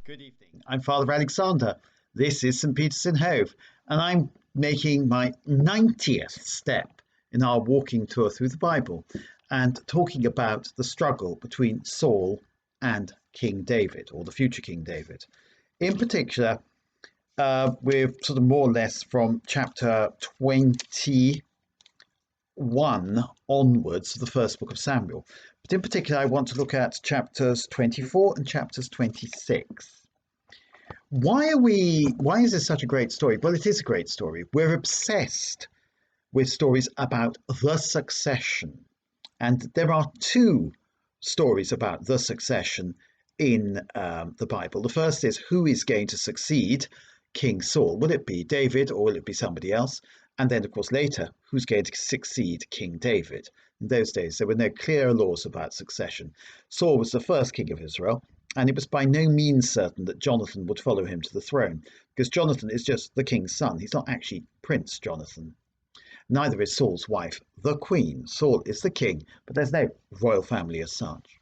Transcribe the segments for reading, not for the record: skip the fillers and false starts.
Good evening. I'm Father Alexander. This is St. Peter's in Hove, and I'm making my 90th step in our walking tour through the Bible and talking about the struggle between Saul and King David, or the future King David. In particular, we're sort of more or less from chapter 21 onwards of the first book of Samuel. But in particular, I want to look at chapters 24 and chapters 26. Why is this such a great story? Well, it is a great story. We're obsessed with stories about the succession. And there are two stories about the succession in the Bible. The first is who is going to succeed King Saul? Will it be David or will it be somebody else? And then, of course, later, who's going to succeed King David? In those days, there were no clear laws about succession. Saul was the first king of Israel, and it was by no means certain that Jonathan would follow him to the throne, because Jonathan is just the king's son. He's not actually Prince Jonathan. Neither is Saul's wife, the queen. Saul is the king, but there's no royal family as such.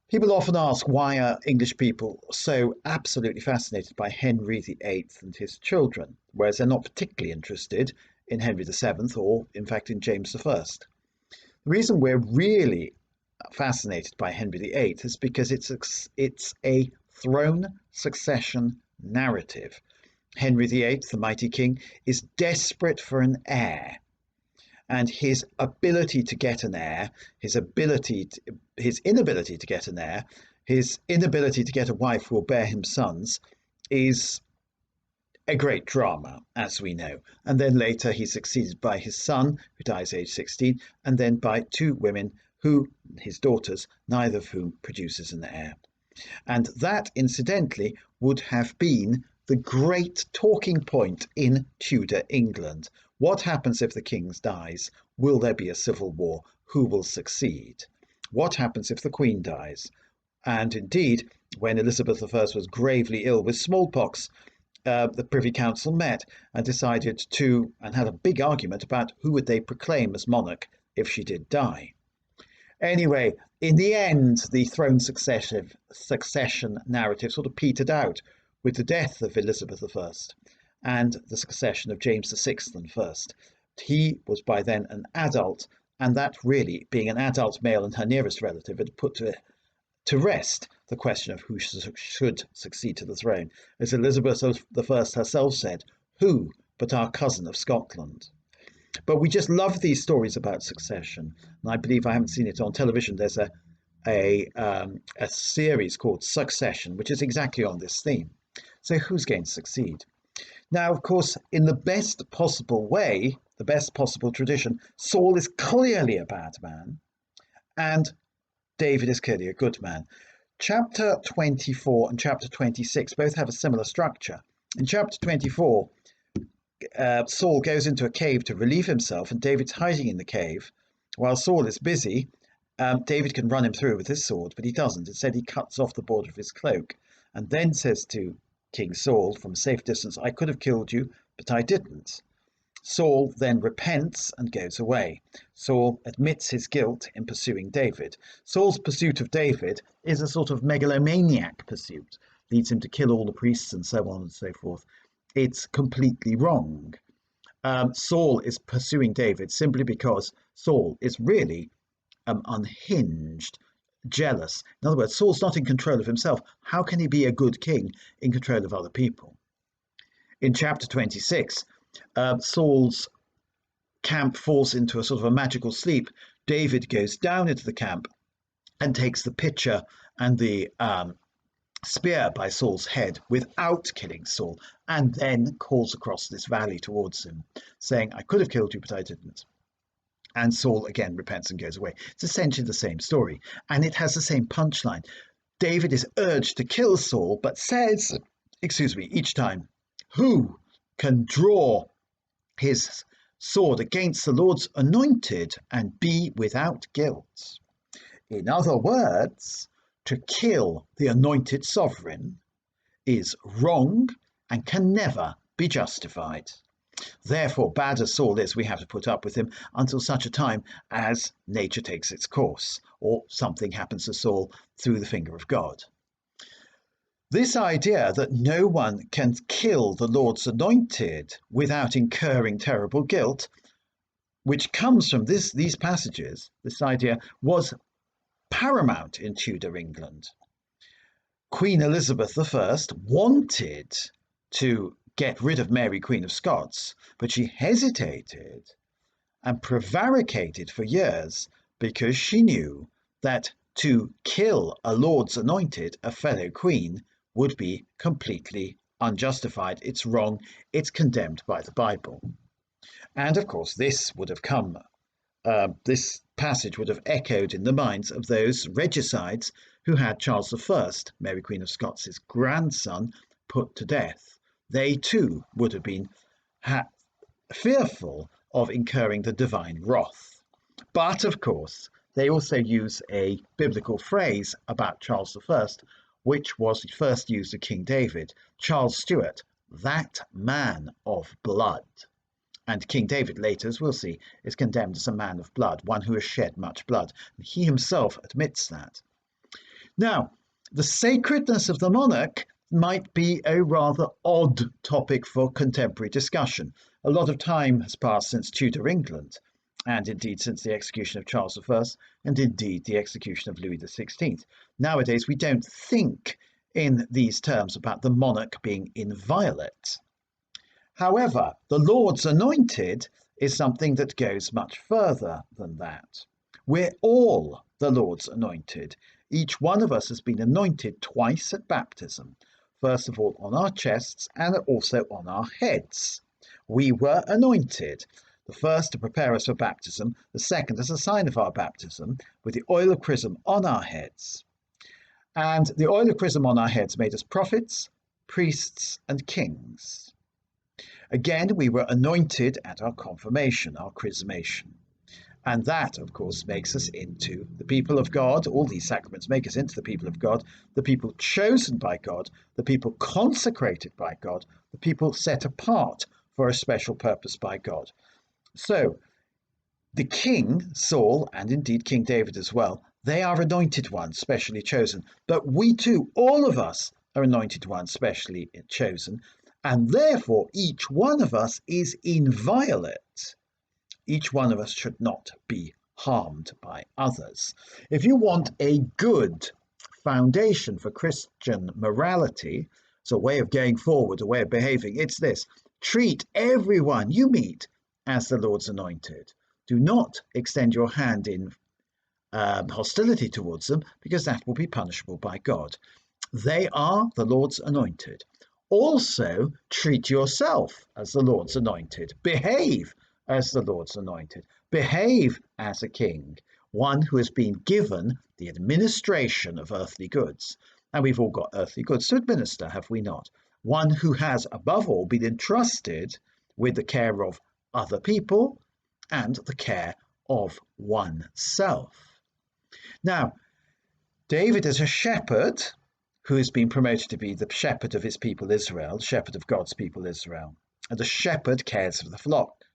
People often ask why are English people so absolutely fascinated by Henry VIII and his children, whereas they're not particularly interested in Henry VII or, in fact, in James I. The reason we're really fascinated by Henry VIII is because it's a throne succession narrative. Henry VIII, the mighty king, is desperate for an heir. And his ability to get an heir, his inability to get an heir, his inability to get a wife who will bear him sons is a great drama, as we know. And then later he's succeeded by his son, who dies aged 16, and then by two women who, his daughters, neither of whom produces an heir. And that, incidentally, would have been the great talking point in Tudor England. What happens if the king dies? Will there be a civil war? Who will succeed? What happens if the queen dies? And indeed, when Elizabeth I was gravely ill with smallpox, the Privy Council met and decided and had a big argument about who would they proclaim as monarch if she did die. Anyway, in the end, the throne succession narrative sort of petered out with the death of Elizabeth I and the succession of James VI first. He was by then an adult, and that really, being an adult male and her nearest relative, had put to rest the question of who should succeed to the throne. As Elizabeth I herself said, who but our cousin of Scotland? But we just love these stories about succession, and I believe, I haven't seen it on television, there's a series called Succession, which is exactly on this theme. So who's going to succeed? Now, of course, in the best possible way, the best possible tradition, Saul is clearly a bad man, and David is clearly a good man. Chapter 24 and chapter 26 both have a similar structure. In chapter 24, Saul goes into a cave to relieve himself, and David's hiding in the cave. While Saul is busy, David can run him through with his sword, but he doesn't. Instead, he cuts off the border of his cloak and then says to King Saul from a safe distance, I could have killed you, but I didn't. Saul then repents and goes away. Saul admits his guilt in pursuing David. Saul's pursuit of David is a sort of megalomaniac pursuit, leads him to kill all the priests and so on and so forth. It's completely wrong. Saul is pursuing David simply because Saul is really unhinged, jealous. In other words, Saul's not in control of himself. How can he be a good king in control of other people? In chapter 26, Saul's camp falls into a sort of a magical sleep. David goes down into the camp and takes the pitcher and the spear by Saul's head without killing Saul, and then calls across this valley towards him, saying, I could have killed you, but I didn't. And Saul again repents and goes away. It's essentially the same story, and it has the same punchline. David is urged to kill Saul, but says, each time, who can draw his sword against the Lord's anointed and be without guilt? In other words, to kill the anointed sovereign is wrong and can never be justified. Therefore, bad as Saul is, we have to put up with him until such a time as nature takes its course, or something happens to Saul through the finger of God. This idea that no one can kill the Lord's anointed without incurring terrible guilt, which comes from these passages, this idea was paramount in Tudor England. Queen Elizabeth I wanted to get rid of Mary, Queen of Scots, but she hesitated and prevaricated for years because she knew that to kill a Lord's anointed, a fellow queen, would be completely unjustified. It's wrong. It's condemned by the Bible. And of course, this passage would have echoed in the minds of those regicides who had Charles I, Mary Queen of Scots' grandson, put to death. They too would have been fearful of incurring the divine wrath. But of course, they also use a biblical phrase about Charles I, which was first used of King David, Charles Stuart, that man of blood. And King David later, as we'll see, is condemned as a man of blood, one who has shed much blood. He himself admits that. Now, the sacredness of the monarch might be a rather odd topic for contemporary discussion. A lot of time has passed since Tudor England, and indeed since the execution of Charles I, and indeed the execution of Louis XVI. Nowadays, we don't think in these terms about the monarch being inviolate. However, the Lord's anointed is something that goes much further than that. We're all the Lord's anointed. Each one of us has been anointed twice at baptism. First of all on our chests and also on our heads. We were anointed. The first to prepare us for baptism, the second as a sign of our baptism, with the oil of chrism on our heads. And the oil of chrism on our heads made us prophets, priests, and kings. Again, we were anointed at our confirmation, our chrismation. And that, of course, makes us into the people of God. All these sacraments make us into the people of God, the people chosen by God, the people consecrated by God, the people set apart for a special purpose by God. So, the king, Saul, and indeed King David as well, they are anointed ones, specially chosen. But we too, all of us, are anointed ones, specially chosen. And therefore, each one of us is inviolate. Each one of us should not be harmed by others. If you want a good foundation for Christian morality, it's a way of going forward, a way of behaving, it's this. Treat everyone you meet as the Lord's anointed. Do not extend your hand in hostility towards them, because that will be punishable by God. They are the Lord's anointed. Also, treat yourself as the Lord's anointed. Behave as the Lord's anointed. Behave as a king, one who has been given the administration of earthly goods. And we've all got earthly goods to administer, have we not? One who has, above all, been entrusted with the care of other people and the care of oneself. Now, David is a shepherd who has been promoted to be the shepherd of his people Israel, the shepherd of God's people Israel. And the shepherd cares for the flock.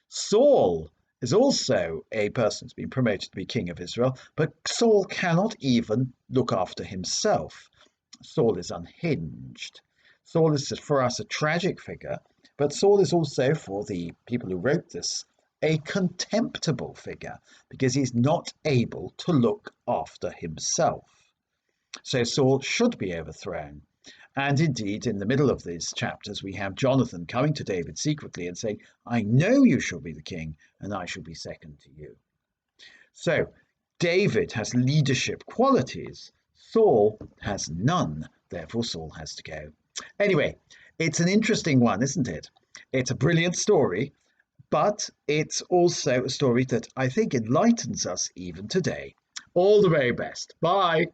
Saul is also a person who's been promoted to be king of Israel, but Saul cannot even look after himself. Saul is unhinged. Saul is for us a tragic figure, but Saul is also, for the people who wrote this, a contemptible figure, because he's not able to look after himself. So Saul should be overthrown. And indeed, in the middle of these chapters, we have Jonathan coming to David secretly and saying, I know you shall be the king, and I shall be second to you. So David has leadership qualities. Saul has none. Therefore, Saul has to go. Anyway, it's an interesting one, isn't it? It's a brilliant story, but it's also a story that I think enlightens us even today. All the very best. Bye.